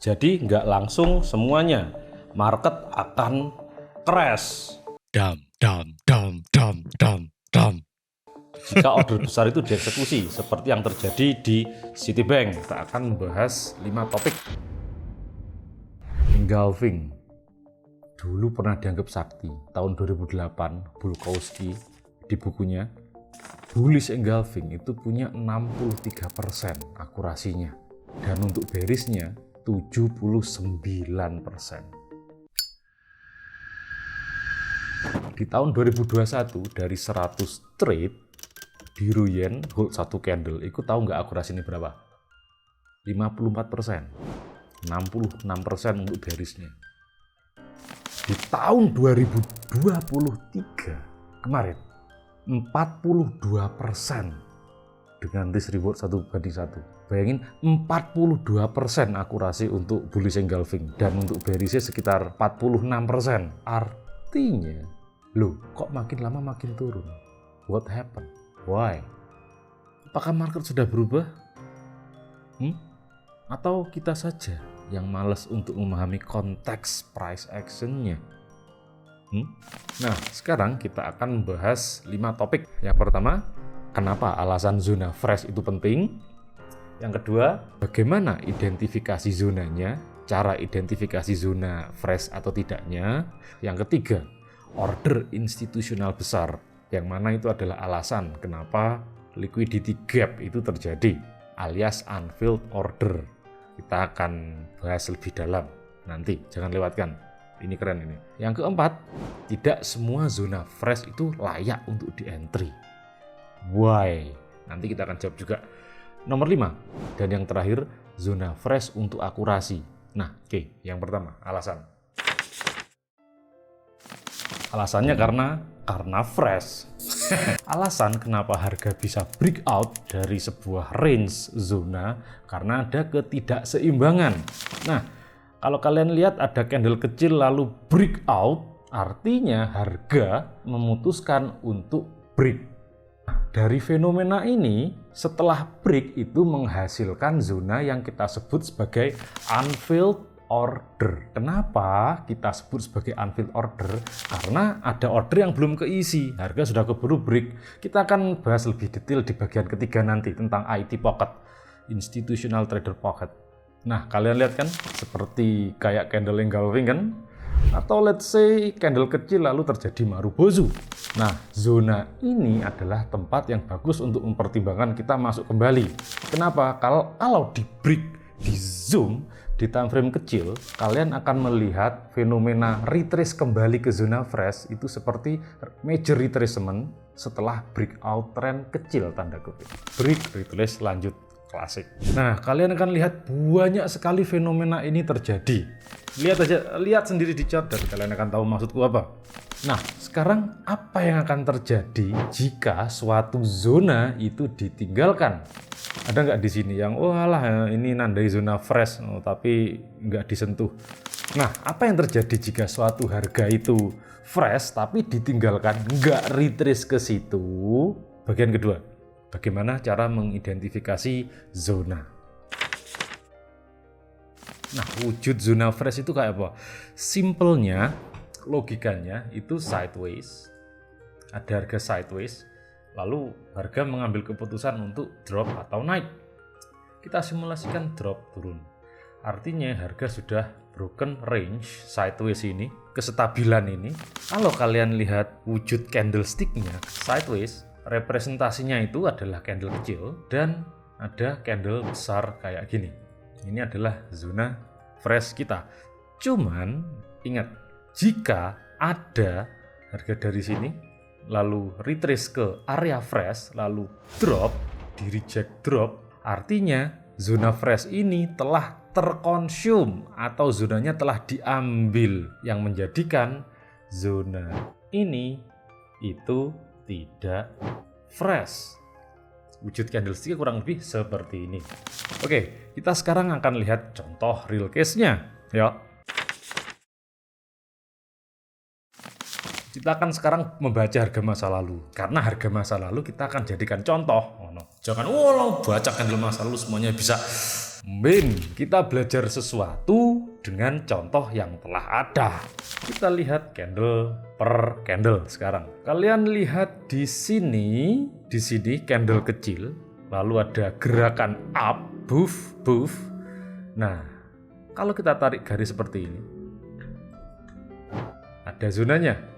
Jadi nggak langsung semuanya. Market akan crash. Jika order besar itu dieksekusi, seperti yang terjadi di Citibank. Kita akan membahas 5 topik. Engulfing. Dulu pernah dianggap sakti. Tahun 2008, Bulkowski di bukunya, bullish engulfing itu punya 63% akurasinya. Dan untuk bearishnya 79%. Di tahun 2021 dari 100 trade biru yen hold 1 candle, itu tahu nggak akurasi ini berapa? 54%. 66% untuk bearishnya. Di tahun 2023 kemarin 42% dengan risk reward 1:1. Bayangin 42% akurasi untuk bullish engulfing dan untuk bearishnya sekitar 46%. Artinya, loh kok makin lama makin turun? What happened? Why? Apakah market sudah berubah? Atau kita saja yang malas untuk memahami konteks price actionnya? Nah, sekarang kita akan membahas 5 topik. Yang pertama, kenapa alasan zona fresh itu penting? Yang kedua, bagaimana identifikasi zonanya, cara identifikasi zona fresh atau tidaknya. Yang ketiga, order institusional besar, yang mana itu adalah alasan kenapa liquidity gap itu terjadi, alias unfilled order. Kita akan bahas lebih dalam nanti, jangan lewatkan. Ini keren ini. Yang keempat, tidak semua zona fresh itu layak untuk di-entry. Why? Nanti kita akan jawab juga. Nomor 5, dan yang terakhir, zona fresh untuk akurasi. Nah, oke, yang pertama, alasan. Alasannya karena fresh. Alasan kenapa harga bisa breakout dari sebuah range zona karena ada ketidakseimbangan. Nah, kalau kalian lihat ada candle kecil lalu breakout, artinya harga memutuskan untuk break. Dari fenomena ini, setelah break itu menghasilkan zona yang kita sebut sebagai unfilled order. Kenapa kita sebut sebagai unfilled order? Karena ada order yang belum keisi, harga sudah keburu break. Kita akan bahas lebih detail di bagian ketiga nanti tentang IT pocket, institutional trader pocket. Nah, kalian lihat kan seperti kayak candle engulfing kan? Atau let's say candle kecil lalu terjadi marubozu. Nah, zona ini adalah tempat yang bagus untuk mempertimbangkan kita masuk kembali. Kenapa? Kalau di break, di zoom, di time frame kecil, kalian akan melihat fenomena retrace kembali ke zona fresh itu seperti major retracement setelah breakout trend kecil tanda kutip. Break, retrace, lanjut klasik. Nah, kalian akan lihat banyak sekali fenomena ini terjadi. Lihat sendiri di chart dan kalian akan tahu maksudku apa. Nah, sekarang apa yang akan terjadi jika suatu zona itu ditinggalkan? Ada nggak di sini yang ini nandai zona fresh tapi nggak disentuh? Nah, apa yang terjadi jika suatu harga itu fresh tapi ditinggalkan, nggak retrace ke situ? Bagian kedua, bagaimana cara mengidentifikasi zona? Nah, wujud zona fresh itu kayak apa? Simpelnya, logikanya itu sideways. Ada harga sideways, lalu harga mengambil keputusan untuk drop atau naik. Kita simulasikan drop turun. Artinya harga sudah broken range sideways ini, kestabilan ini. Kalau kalian lihat wujud candlestick-nya sideways, representasinya itu adalah candle kecil dan ada candle besar kayak gini. Ini adalah zona fresh kita. Cuman ingat, jika ada harga dari sini lalu retrace ke area fresh lalu drop, di reject drop, artinya zona fresh ini telah terkonsum atau zonanya telah diambil, yang menjadikan zona ini itu tidak fresh. Wujud candlestick kurang lebih seperti ini. Oke, kita sekarang akan lihat contoh real case-nya. Ya. Kita akan sekarang membaca harga masa lalu. Karena harga masa lalu kita akan jadikan contoh. Jangan baca candle masa lalu semuanya bisa. Kita belajar sesuatu dengan contoh yang telah ada. Kita lihat candle per candle sekarang. Kalian lihat di sini candle kecil, lalu ada gerakan up, buff. Nah, kalau kita tarik garis seperti ini, ada zonanya.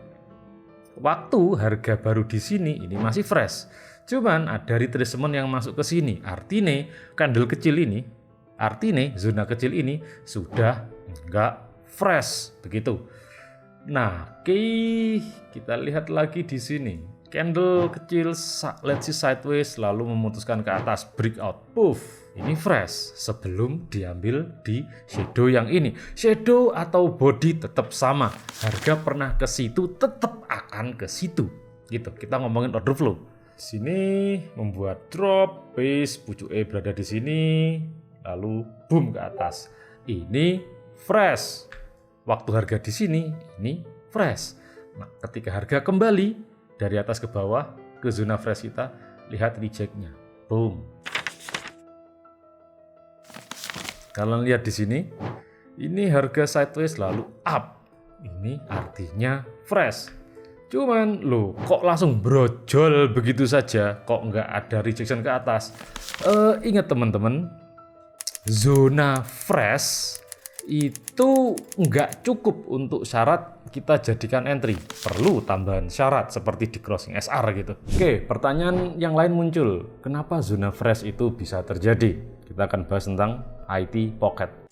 Waktu harga baru di sini ini masih fresh. Cuman ada retracement yang masuk ke sini. Artinya candle kecil ini, zona kecil ini sudah enggak fresh begitu. Nah, kita lihat lagi di sini. Candle kecil let's see sideways lalu memutuskan ke atas, breakout, puff. Ini fresh sebelum diambil di shadow yang ini. Shadow atau body tetap sama. Harga pernah ke situ, tetap akan ke situ. Gitu. Kita ngomongin order flow. Sini membuat drop, base, pucuk E berada di sini, lalu boom ke atas. Ini fresh. Waktu harga di sini, ini fresh. Nah, ketika harga kembali dari atas ke bawah ke zona fresh kita, lihat rejectnya, boom. Kalian lihat di sini, ini harga sideways lalu up. Ini artinya fresh. Cuman kok langsung brojol begitu saja, kok nggak ada rejection ke atas. Ingat teman-teman, zona fresh itu nggak cukup untuk syarat kita jadikan entry. Perlu tambahan syarat seperti di crossing SR gitu. Oke, pertanyaan yang lain muncul. Kenapa zona fresh itu bisa terjadi? Kita akan bahas tentang IT Pocket.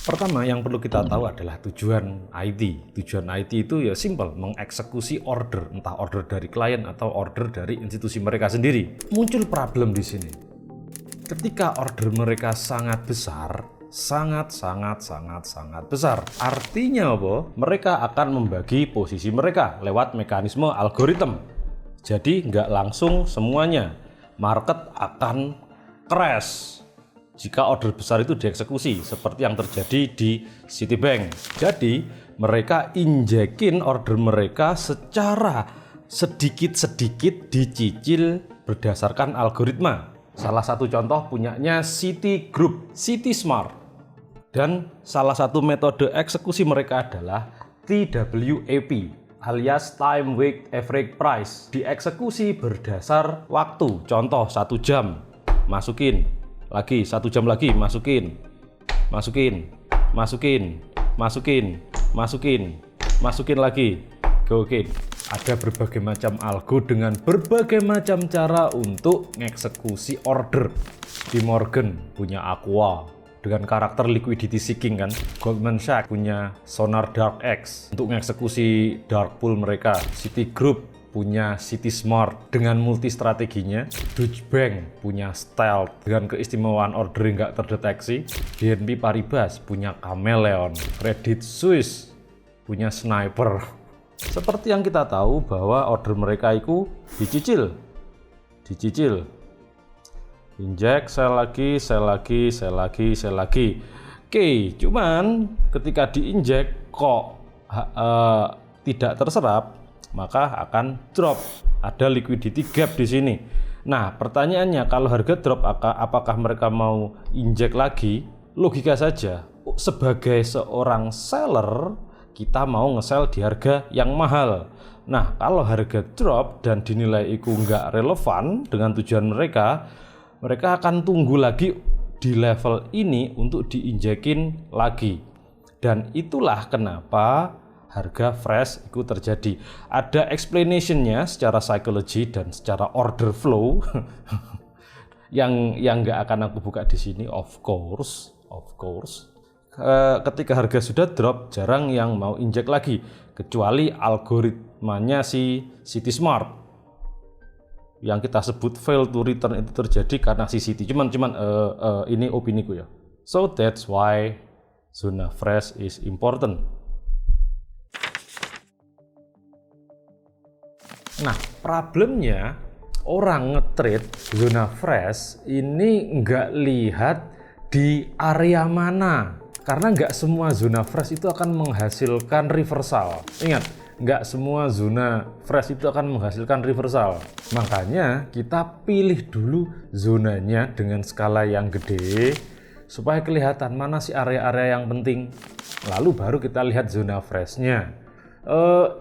Pertama yang perlu kita tahu adalah tujuan IT. Tujuan IT itu ya simple, mengeksekusi order, entah order dari klien atau order dari institusi mereka sendiri. Muncul problem di sini. Ketika order mereka sangat besar, sangat besar. Artinya apa? Mereka akan membagi posisi mereka lewat mekanisme algoritma. Jadi nggak langsung semuanya. Market akan crash jika order besar itu dieksekusi seperti yang terjadi di Citibank. Jadi mereka injekin order mereka secara sedikit-sedikit dicicil berdasarkan algoritma. Salah satu contoh punyanya Citigroup, Citysmart. Dan salah satu metode eksekusi mereka adalah TWAP alias Time Weighted Average Price. Dieksekusi berdasar waktu. Contoh 1 jam, masukin. Lagi 1 jam lagi, masukin. Masukin lagi. Oke. Ada berbagai macam algo dengan berbagai macam cara untuk mengeksekusi order. JP Morgan punya Aqua dengan karakter liquidity seeking kan. Goldman Sachs punya Sonar Dark X untuk mengeksekusi dark pool mereka. Citigroup punya Citysmart dengan multi strateginya. Deutsche Bank punya Stealth dengan keistimewaan order yang nggak terdeteksi. BNP Paribas punya Chameleon. Credit Suisse punya Sniper. Seperti yang kita tahu bahwa order mereka itu dicicil. Injek, sell lagi. Oke, cuman ketika diinjek kok tidak terserap, maka akan drop. Ada liquidity gap di sini. Nah, pertanyaannya kalau harga drop apakah mereka mau injek lagi? Logika saja. Sebagai seorang seller, kita mau nge-sell di harga yang mahal. Nah, kalau harga drop dan dinilai itu nggak relevan dengan tujuan mereka akan tunggu lagi di level ini untuk diinjekin lagi. Dan itulah kenapa harga fresh itu terjadi. Ada explanation-nya secara psikologi dan secara order flow yang nggak akan aku buka di sini. Of course. Ketika harga sudah drop, jarang yang mau injek lagi, kecuali algoritmanya si Citysmart yang kita sebut fail to return itu terjadi karena si Citi. Cuman ini opiniku ya. So that's why zona fresh is important. Nah, problemnya orang nge-trade zona fresh ini nggak lihat di area mana. Karena nggak semua zona fresh itu akan menghasilkan reversal. Ingat, nggak semua zona fresh itu akan menghasilkan reversal. Makanya kita pilih dulu zonanya dengan skala yang gede supaya kelihatan mana sih area-area yang penting. Lalu baru kita lihat zona freshnya.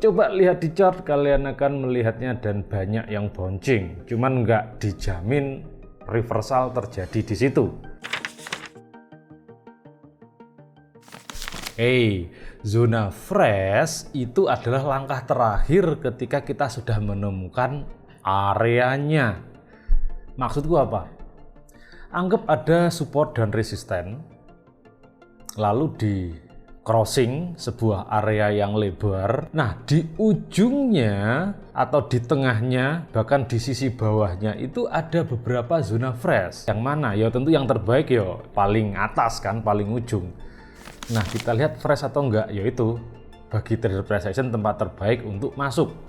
Coba lihat di chart, kalian akan melihatnya dan banyak yang bouncing. Cuman nggak dijamin reversal terjadi di situ. Zona fresh itu adalah langkah terakhir ketika kita sudah menemukan areanya. Maksudku apa? Anggap ada support dan resisten, lalu di crossing sebuah area yang lebar. Nah, di ujungnya atau di tengahnya, bahkan di sisi bawahnya itu ada beberapa zona fresh. Yang mana? Ya tentu yang terbaik ya paling atas kan, paling ujung. Nah, kita lihat fresh atau enggak, yaitu bagi trader precision tempat terbaik untuk masuk.